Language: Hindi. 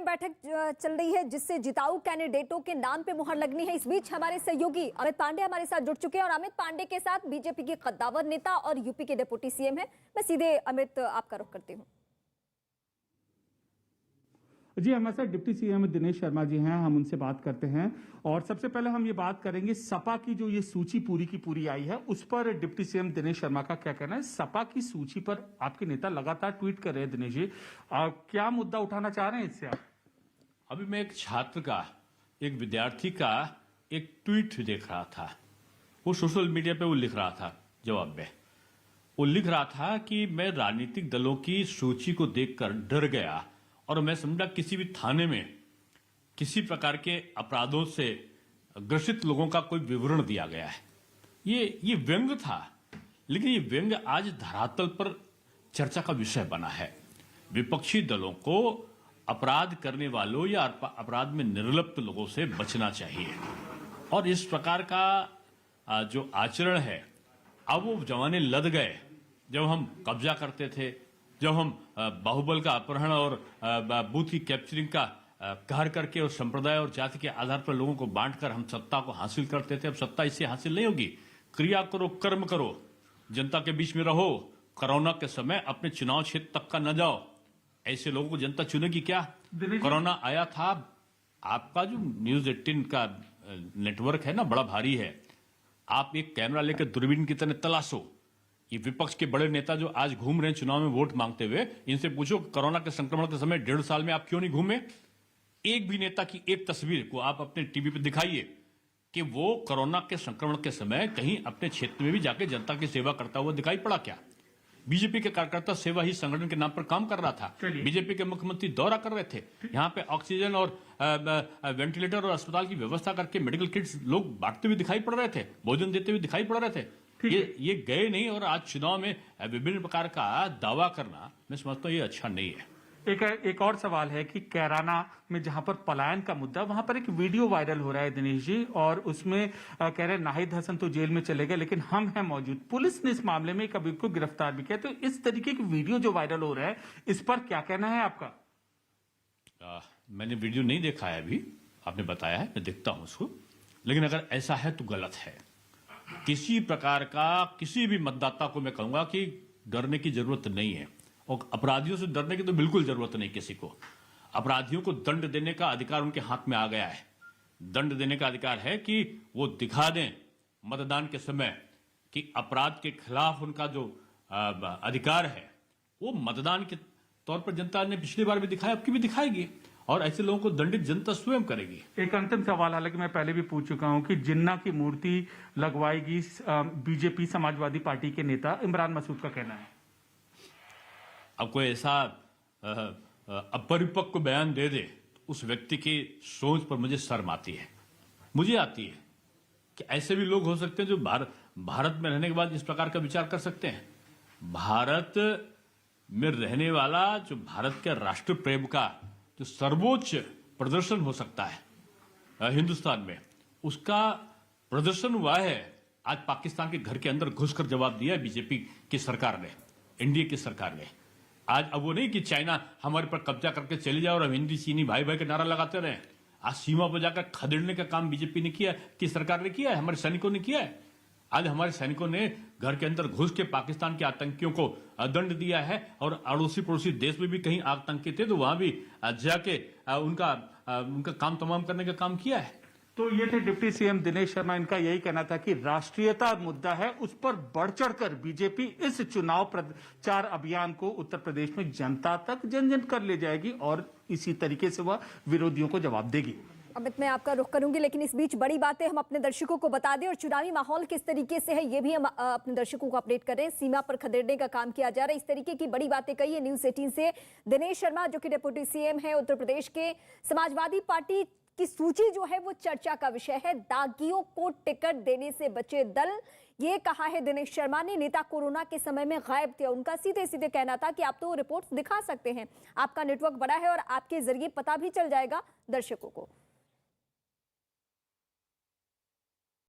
अहम बैठक चल रही है जिससे जिताऊ कैंडिडेटों के नाम पे मुहर लगनी है। इस बीच हमारे सहयोगी अमित पांडे हमारे साथ जुड़ चुके हैं और अमित पांडे के साथ बीजेपी के कद्दावर नेता और यूपी के डिप्टी सीएम हैं। मैं सीधे अमित आपका रुख करती हूँ। जी, हमारे साथ डिप्टी सीएम दिनेश शर्मा जी हैं, हम उनसे बात करते हैं। और सबसे पहले हम ये बात करेंगे सपा की जो ये सूची पूरी की पूरी आई है उस पर डिप्टी सीएम दिनेश शर्मा का क्या कहना है। सपा की सूची पर आपके नेता लगातार ट्वीट कर रहे हैं। दिनेश जी, क्या मुद्दा उठाना चाह रहे हैं इससे आप? अभी मैं एक छात्र का, एक विद्यार्थी का एक ट्वीट देख रहा था। वो सोशल मीडिया पे वो लिख रहा था जवाब में। वो लिख रहा था कि मैं राजनीतिक दलों की सूची को देखकर डर गया और मैं समझा किसी भी थाने में किसी प्रकार के अपराधों से ग्रसित लोगों का कोई विवरण दिया गया है। ये व्यंग था, लेकिन ये व्यंग आज धरातल पर चर्चा का विषय बना है। विपक्षी दलों को अपराध करने वालों या अपराध में निर्लिप्त लोगों से बचना चाहिए और इस प्रकार का जो आचरण है, अब वो जमाने लद गए जब हम कब्जा करते थे, जब हम बाहुबल का अपहरण और बूथ की कैप्चरिंग का कहर करके और संप्रदाय और जाति के आधार पर लोगों को बांटकर हम सत्ता को हासिल करते थे। अब सत्ता इससे हासिल नहीं होगी। क्रिया करो, कर्म करो, जनता के बीच में रहो। कोरोना के समय अपने चुनाव क्षेत्र तक का न जाओ। ऐसे लोगों को जनता चुनेगी क्या? कोरोना आया था, आपका जो न्यूज 18 का नेटवर्क है ना, बड़ा भारी है। आप एक कैमरा लेकर दूरबीन की तरह तलाशो। ये विपक्ष के बड़े नेता जो आज घूम रहे हैं चुनाव में वोट मांगते हुए, इनसे पूछो कोरोना के संक्रमण के समय 1.5 साल में आप क्यों नहीं घूमे? एक भी नेता की एक तस्वीर को आप अपने टीवी पे दिखाइए कि वो कोरोना के संक्रमण के समय कहीं अपने क्षेत्र में भी जाके जनता की सेवा करता हुआ दिखाई पड़ा क्या? बीजेपी के कार्यकर्ता सेवा ही संगठन के नाम पर काम कर रहा था। बीजेपी के मुख्यमंत्री दौरा कर रहे थे, यहाँ पे ऑक्सीजन और वेंटिलेटर और अस्पताल की व्यवस्था करके मेडिकल किट्स लोग बांटते हुए दिखाई पड़ रहे थे, भोजन देते हुए दिखाई पड़ रहे थे। ये गए नहीं और आज चुनाव में विभिन्न प्रकार का दावा करना, मैं समझता हूँ ये अच्छा नहीं है। एक और सवाल है कि कैराना में जहां पर पलायन का मुद्दा, वहां पर एक वीडियो वायरल हो रहा है दिनेश जी, और उसमें कह रहे नाहिद हसन तो जेल में चले गए लेकिन हम हैं मौजूद। पुलिस ने इस मामले में एक अभियुक्त को गिरफ्तार भी किया। तो इस तरीके की वीडियो जो वायरल हो रहा है, इस पर क्या कहना है आपका? मैंने वीडियो नहीं देखा है अभी, आपने बताया है, मैं देखता हूं उसको। लेकिन अगर ऐसा है तो गलत है। किसी प्रकार का किसी भी मतदाता को मैं कहूंगा कि डरने की जरूरत नहीं है और अपराधियों से डरने की तो बिल्कुल जरूरत नहीं किसी को। अपराधियों को दंड देने का अधिकार उनके हाथ में आ गया है। दंड देने का अधिकार है कि वो दिखा दें मतदान के समय कि अपराध के खिलाफ उनका जो अधिकार है वो मतदान के तौर पर जनता ने पिछली बार भी दिखाया, अब की भी दिखाएगी और ऐसे लोगों को दंडित जनता स्वयं करेगी। एक अंतिम सवाल, हालांकि मैं पहले भी पूछ चुका हूं कि जिन्ना की मूर्ति लगवाएगी बीजेपी समाजवादी पार्टी के नेता इमरान मसूद का कहना है। अब कोई ऐसा अपरिपक्व बयान दे दे तो उस व्यक्ति की सोच पर मुझे शर्म आती है। मुझे आती है कि ऐसे भी लोग हो सकते हैं जो भारत में रहने के बाद इस प्रकार का विचार कर सकते हैं। भारत में रहने वाला जो भारत के राष्ट्र प्रेम का जो सर्वोच्च प्रदर्शन हो सकता है हिंदुस्तान में, उसका प्रदर्शन हुआ है। आज पाकिस्तान के घर के अंदर घुसकर जवाब दिया है बीजेपी की सरकार ने, एनडीए की सरकार ने। आज अब वो नहीं कि चाइना हमारे पर कब्जा करके चले जाए और हम हिंदी चीनी भाई भाई का नारा लगाते रहे। आज सीमा पर जाकर खदेड़ने का काम बीजेपी ने किया, की सरकार ने किया है, हमारे सैनिकों ने किया है। आज हमारे सैनिकों ने घर के अंदर घुस के पाकिस्तान के आतंकियों को दंड दिया है और अड़ोसी पड़ोसी देश में भी कहीं आतंकी थे तो वहां भी जाके उनका काम तमाम करने का काम किया है। तो ये थे डिप्टी सीएम दिनेश शर्मा। इनका यही कहना था कि राष्ट्रीयता मुद्दा है, उस पर बढ़ चढ़कर बीजेपी इस चुनाव प्रचार अभियान को उत्तर प्रदेश में जनता तक जन जन कर ले जाएगी और इसी तरीके से वह विरोधियों को जवाब देगी। अमित, मैं आपका रुख करूंगी, लेकिन इस बीच बड़ी बातें हम अपने दर्शकों को बता दें और चुनावी माहौल किस तरीके से है ये भी हम अपने दर्शकों को अपडेट कर रहे हैं। सीमा पर खदेड़ने का काम किया जा रहा है, इस तरीके की बड़ी बातें कही है न्यूज 18 से दिनेश शर्मा, जो कि डिप्टी सीएम है उत्तर प्रदेश के। समाजवादी पार्टी की सूची जो है वो चर्चा का विषय है। दागियों को टिकट देने से बचे दल, ये कहा है दिनेश शर्मा ने। नेता कोरोना के समय में गायब थे, उनका सीधे सीधे कहना था कि आप तो रिपोर्ट्स दिखा सकते हैं, आपका नेटवर्क बड़ा है और आपके जरिए पता भी चल जाएगा दर्शकों को।